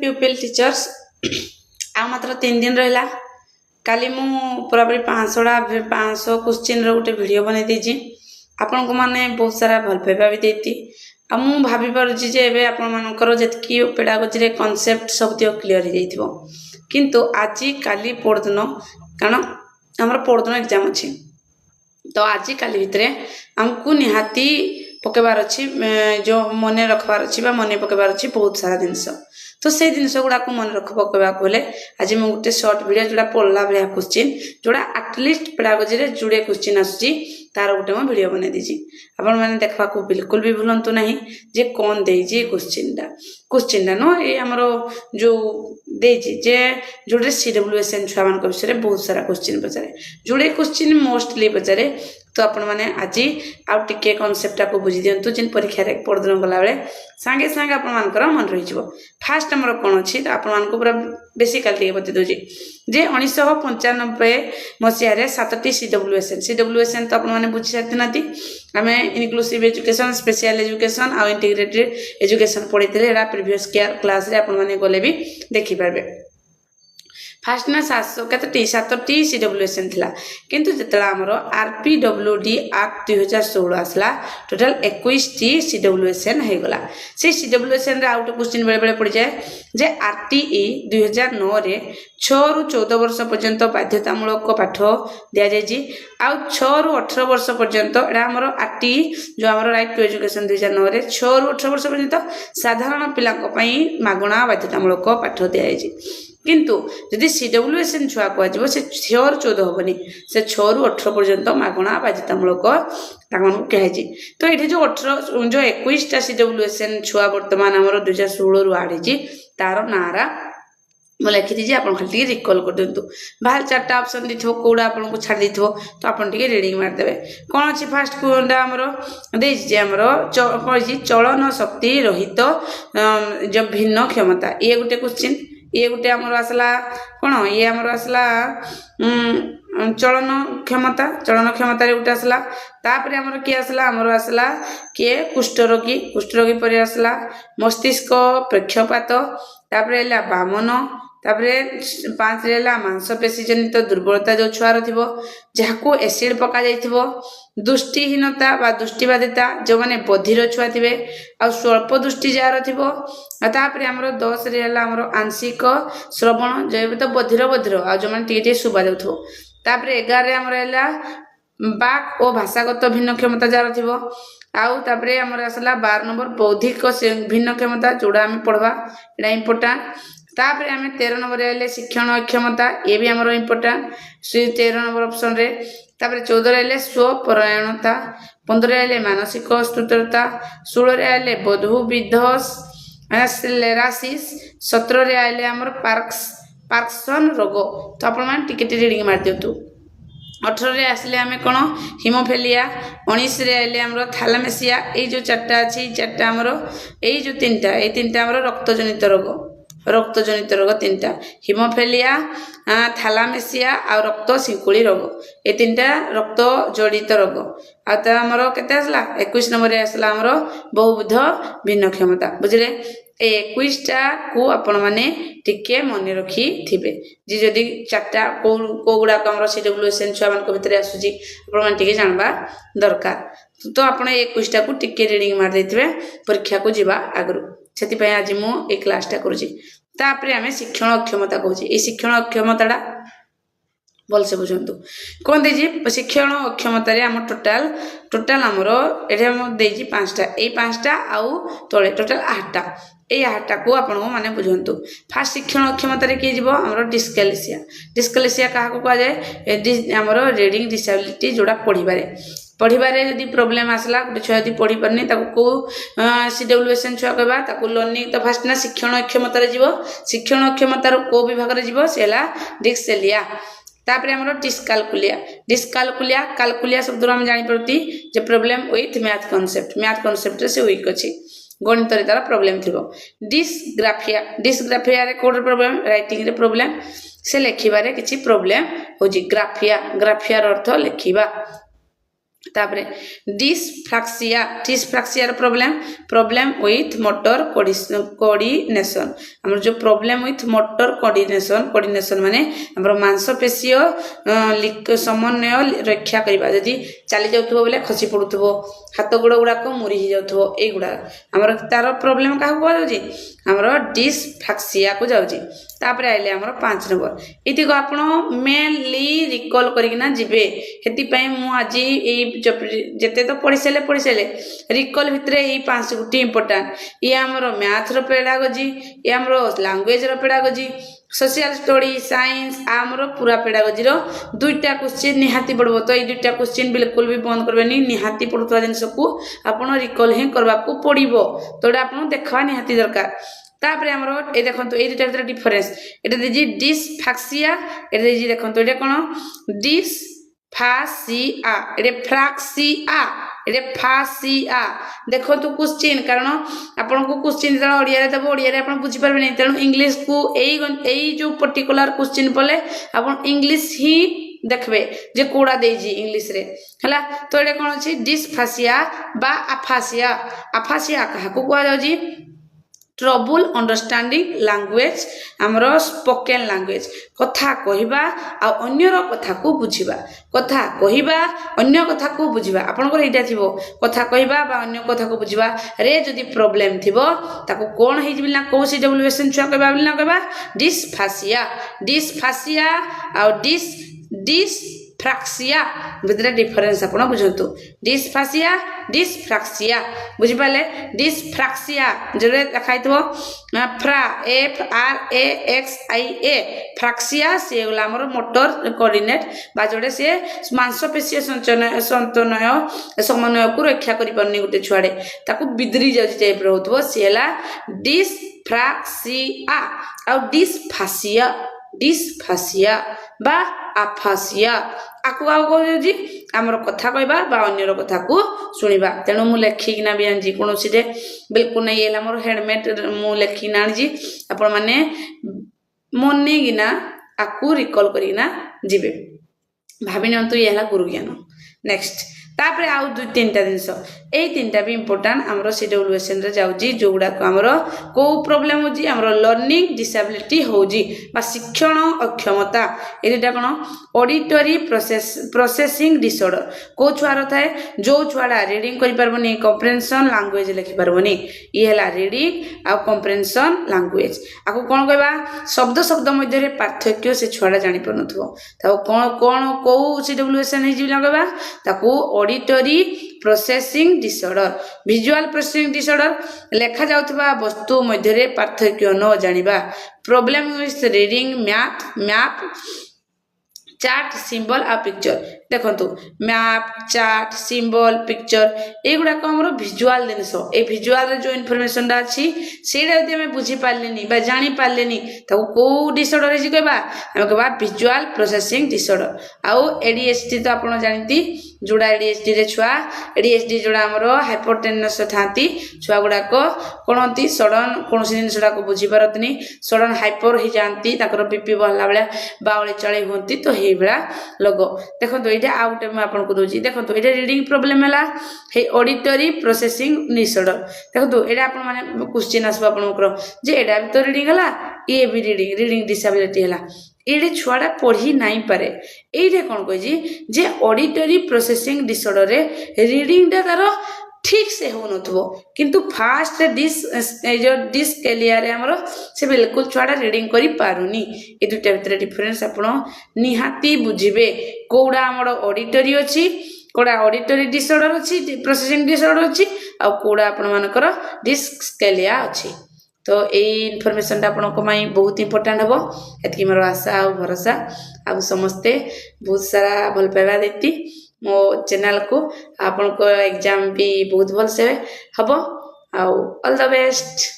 pupil teachers आ मात्र 3 दिन रहा काली मु पूरापूरी 500 क्वेश्चन रो गोटे वीडियो बनै देछि आपन को माने बहुत सारा भल पाइबा भी देती आ मु भाबी पारुछि जे एबे आपन मानकर जेतकी पेडागोजी रे कांसेप्ट सब दियो क्लियर हो जाइथिबो किंतु आजि काली पढदन कारण हमर पढदन एग्जाम अछि तो आजि काली भितरे हमकु निहाती पकेबार अछि जो मने रखबार अछि बा मने पकेबार अछि बहुत सारा जिंस तो से जिनस गुड़ा को मन रख पकेबा कोले आज मैं गोटे शॉर्ट वीडियो जोड़ा पढ़ला भलिया क्वेश्चन जोड़ा एटलिस्ट पेडागोजी रे जुड़े क्वेश्चन आसुची तार गोटे मैं वीडियो बनै दिछि आपण माने देखबा को बिल्कुल भी भूलंतु नहीं जे कोन देछि क्वेश्चन नो ए हमरो जो देछि जे जोड़े सीडब्ल्यूएसएन छुआ मान को विषय बहुत सारा क्वेश्चन पचारे जुड़े क्वेश्चन मोस्टली पचारे तो आपण माने आज आउ टिके कांसेप्ट को बुझी दियंतु जिन परीक्षा रे पढदन गला बेले संगे संगे आपण मानकर मन रहि जबो फास्ट हमर कोन अछि तो आपण मान को पूरा बेसिकली टिके बते दोजी जे 1995 मसिया रे 7टी सीडब्ल्यूएसएन तो आपण माने बुझी सकते नाती हमें इनक्लूसिव एजुकेशन स्पेशल एजुकेशन आ इंटीग्रेटेड एजुकेशन पढितले एरा प्रीवियस क्लास रे आपण माने गले भी देखि पारबे फास्ट ना 7टी सीडब्ल्यूएसएन थिला किंतु जेतला हमरो आरपीडब्ल्यूडी एक्ट 2016 आसला टोटल 21टी सीडब्ल्यूएसएन हे गला से सीडब्ल्यूएसएन रे आउट क्वेश्चन बेले बेले पड़ जाए जे आरटीई 2009 रे 6 रु 14 वर्ष पर्यंत बाध्यतामूलक पाठ दिया जायछि आ 6 रु 18 वर्ष पर्यंत एडा हमरो आरटीई जो हमरो राइट टू एजुकेशन 2009 रे 6 रु 18 वर्ष पर्यंत साधारण पिला को पई मागणा बाध्यतामूलक पाठ दिया जायछि किंतु यदि सीडब्ल्यूएसएन छुआ को से 6 रु 14 होबनी से 6 रु 18 पर्यंत मागणा बाध्यतामूलक ताकन कहे तो ये जो 18 जो 21टा सीडब्ल्यूएसएन छुआ वर्तमान हमरो 2016 रु आडी तार नारा मैं लिखी दीजिए आप खाली रिकॉल कर दिंतु बाहर 4टा ऑप्शन दिथो कोडा आपन को छाड़ दिथो तो आपन टिके रीडिंग मार देबे कोन अछि फर्स्ट कोडा हमरो देइ जे हमरो कहि चलन शक्ति रहित जो भिन्न क्षमता ये गुटे क्वेश्चन ये गुटे हमरो आसला कोन ये हमरो आसला चलन क्षमता रे गुटे आसला तापरे हमरो की आसला हमरो आसला के कुष्ठरोगी पर आसला मस्तिष्क प्रेक्षपात तापरे एला बामन तापरे 5 रेला मांसपेशी जनित दुर्बलता जो छुआर थिबो जाको एसिड पका जाइथिबो दृष्टिहीनता बा दृष्टिबाधिता जो माने बधिर छुआ थिबे आ स्वल्प दृष्टि जार थिबो तापरे हमरो 10 रेला हमरो आंशिक श्रवण जो तो बधिर आ जो माने टीटे सुबा जाउथो तापरे 11 रे हमरो एला बाक ओ भाषागत भिन्न क्षमता जार थिबो आउ तापरे हमर आसला 12 नंबर बौद्धिक भिन्न क्षमता जोड़ा हम पढ़वा एटा इंपोर्टेंट तापरे हमें 13 नंबर आले शिक्षण क्षमता ये भी हमरो इंपोर्टेंट 13 नंबर ऑप्शन रे तापरे 14 आले स्वपरायणता 15 आले मानसिक स्थिरता 16 रे आले बहुविधस स्क्लेरोसिस 17 रे आले हमर पार्किंसन रोग तो आपण मान टिके रीडिंग मार दियतु 18 रे आसले हमें कोन हिमोफिलिया 19 रे आले हमरो थैलामेसिया ए जो 4टा अछि 4टा हमरो ए जो 3टा हमरो रक्तजनित रोग 3टा हिमोफिलिया थैलामेसिया आ रक्त सिंकुली रोग ए 3टा रक्त जड़ित रोग आ त हमरो केते आसला 21 नंबर रे आसला हमरो बहुविध भिन्न क्षमता बुझले ए 21टा को आपण माने टिके मन रखी थिबे जे जदी 4टा को गुडा को हमरो सीडब्ल्यूएसएन छुआ मान को भितरे आसुची आपण मान टिके जानबा दरकार तो आपण 21टा को टिके रीडिंग मार देथिबे परीक्षा को जीवा आगरु सेति पय आज मु ए क्लासटा करूची तापरे हमें शिक्षण क्षमता कहूची ए शिक्षण क्षमताडा बोल से बुझंतु कोन देजी शिक्षण क्षमता रे हम टोटल हमरो एठे हम देजी 5टा ए 5टा आउ तळे टोटल 8टा ए 8टा को आपण माने बुझंतु फास्ट शिक्षण क्षमता रे के जीवो हमरो डिस्कलेसिया काहा को कह जाय हमरो रीडिंग डिसेबिलिटी जोड़ा पढ़िबारे यदि प्रॉब्लम आसला गोटे छुआ यदि पढ़ी परनी ताको को सीडब्ल्यूएसएन छुआ कहबा ताको लर्निंग तो फास्ट ना शिक्षण क्षमता रे जीवो शिक्षण क्षमता रो को विभाग रे जीवो सेला डिस्कलेसिया तापरे हमरो डिस्कालकुलिया शब्द हम जानि परती जे प्रॉब्लम विथ मैथ कांसेप्ट से वीक अछि गणित रे तार प्रॉब्लम थिबो डिस्ग्राफिया रे कोड प्रॉब्लम राइटिंग रे प्रॉब्लम से लेखिबारे किछि प्रॉब्लम होजी ग्राफिया रो अर्थ लेखिबा तापरे डिस्फ्राक्सिया प्रॉब्लम विथ मोटर कोऑर्डिनेशन हमर जो प्रॉब्लम विथ मोटर कोऑर्डिनेशन माने हमर मांसपेशीय समन्वय रक्षा करबा जदी चली जाउथबो बोले खसी पडुथबो हाथ गोड़ गुडा को मुरी hi जाउथबो ए गुडा हमर तार प्रॉब्लम का हो जाउजी हमर डिस्फ्राक्सिया को जाउजी तापरे आइले हमर 5 नंबर इति को आपण मेनली रिकॉल करिकना जिबे हेति पई मु आज ए जेते तो पढ़ी सारे रिकॉल भितर ये 5 गोटी इंपोर्टाट ये आमर मैथ पेडागोजी ये आमर language pedagogy social study science आमर पूरा पेडागोजी दुईटा क्वेश्चन निहाती पड़ो तो ये दुईटा क्वेश्चन बिल्कुल भी बंद करबेनी निहाती पड़ुवा जिनस को आपन रिकॉल ही करबा को पड़िबो तो आपन देखवा निहाती दरकार तापरे हमरो ए देखंतो ए दुटा भीतर डिफरेंस एटा देजी डिस्फ्राक्सिया एटा देजी देखंतो एटा कोन डिस्फासिया एटा फ्राक्सिया एटा फासिया देखो तो क्वेश्चन कारण आपन को क्वेश्चन जरा ओडिया रे तब ओडिया रे आपन बुझी परबे नै तेनु इंग्लिश को एई जो पर्टिकुलर क्वेश्चन पले आपन इंग्लिश ही देखबे जे कोडा देजी इंग्लिश रे हला तो एटा कोन अछि डिस्फासिया बा अफासिया कहा को कोआ जाउजी ट्रबल अंडरस्टैंडिंग लैंग्वेज हमरो स्पोकन लैंग्वेज कथा कहिबा आ अन्यर कथा को बुझिबा कथा कहिबा अन्य कथा को बुझिबा आपन को एटा थिबो कथा कहिबा बा अन्य कथा को बुझिबा रे जदी प्रॉब्लम थिबो ताको कोन हे जिबिना को सी डब्ल्यूएसएन छुआ कहबा बिना कहबा डिस्फासिया आ डिस्फ्राक्सिया भितर डिफरेंस आपण बुझंतु डिस्फ्राक्सिया बुझि पाले डिस्फ्राक्सिया जरे देखाइतबो फ्रा एफ आर ए एक्स आई ए फ्राक्सिया से गुला हमर मोटर कोऑर्डिनेट बा जोडे से मांसपेशीय समन्वय को रक्षा करि परनी गुटे छुआडे ताको बिदरी जाउची टाइप रो होतबो सेला डिस्फ्राक्सिया आ डिस्फासिया बा अफासिया आकु आउ कोजी हमर कथा कहबा बा अन्यर कथा को सुनिबा तेनु मु लेखि किना भी आंजी कोनोसी रे बिल्कुल नै एला हमर हेडमेट मु लेखि ना आंजी आपण माने मन्ने गिना आकु रिकॉल करिना जिबे भाबी नंतु एला गुरु ज्ञान नेक्स्ट तापरे आउ दु तीनटा जिंस ए तीनटा भी इंपोर्टेंट हमरो सीडब्ल्यूएसएन रे जाउजी जोगुडा को हमरो को प्रॉब्लम होजी हमरो लर्निंग डिसेबिलिटी होजी बा शिक्षण अक्षमता एटा कोन ऑडिटरी प्रोसेसिंग डिसऑर्डर को छुआर थाए जो छुआडा रीडिंग करि परबनी कॉम्प्रिहेंशन लैंग्वेज लिखि परबनी ई हला रीडिंग आ कॉम्प्रिहेंशन लैंग्वेज आको कोन कहबा शब्द मध्य रे पार्थक्य से छुआडा जानि परनथबो ताको कोन को सीडब्ल्यूएसएन हे जिला कहबा ताको auditory processing disorder visual processing disorder लेखा जाउतबा वस्तु मध्य रे पार्थक्य न जानिबा problem with reading map chart symbol आ पिक्चर देखंतु मैप चार्ट सिंबल पिक्चर एगुडा को हमरो विजुअल जिंस ए विजुअल रे जो इन्फॉर्मेशन दा अछि सेडा यदि हम बुझी पारलेनी बा जानि पारलेनी ताको को डिसऑर्डर जे कहबा हम कहबा विजुअल प्रोसेसिंग डिसऑर्डर आउ एडीएचडी तो आपण जानती जोड़ा एडीएचडी रे छुआ एडीएचडी जोड़ा हमरो हाइपोटेनस थांती छुआ गुडा को कोनती सडन कोनसी दिन सडा को बुझी पारतनी सडन हाइपर ही जानती ताकर बीपी बहला बेला बावळे चळे होंती तो हे बेला लोगो देखंतो एटा आउट में आपन को दोजी देखंतो एटा रीडिंग प्रॉब्लम हला हे ऑडिटरी प्रोसेसिंग डिसऑर्डर देखंतो एटा आपन माने क्वेश्चन आसबा आपन को जे एटा भी तो रीडिंग हला ये भी रीडिंग डिसेबिलिटी हला एडे छुआडा पढ़ी नहीं पारे एडे कोन कहि जे ऑडिटरी प्रोसेसिंग डिसऑर्डर रे रीडिंग डा तारो ठीक से हो नथबो किंतु फास्ट डिस्केलिया रे हमरो से बिल्कुल छुआडा रीडिंग करि पारुनी ए दुटा भीतर डिफरेंस आपण निहाती बुझिबे कोडा हमरो ऑडिटरी अछि कोडा ऑडिटरी डिसऑर्डर अछि प्रोसेसिंग डिसऑर्डर अछि आ कोडा आपण मानकर डिस्केलिया अछि तो यही इनफॉरमेशन आपण को माई बहुत इंपोर्टेंट हबो एतकी मोर आशा आ भरोसा आ समस्ते बहुत सारा भल पाइबा देती मो चैनल को आपण को एग्जाम भी बहुत भल से हबो आ ऑल द बेस्ट।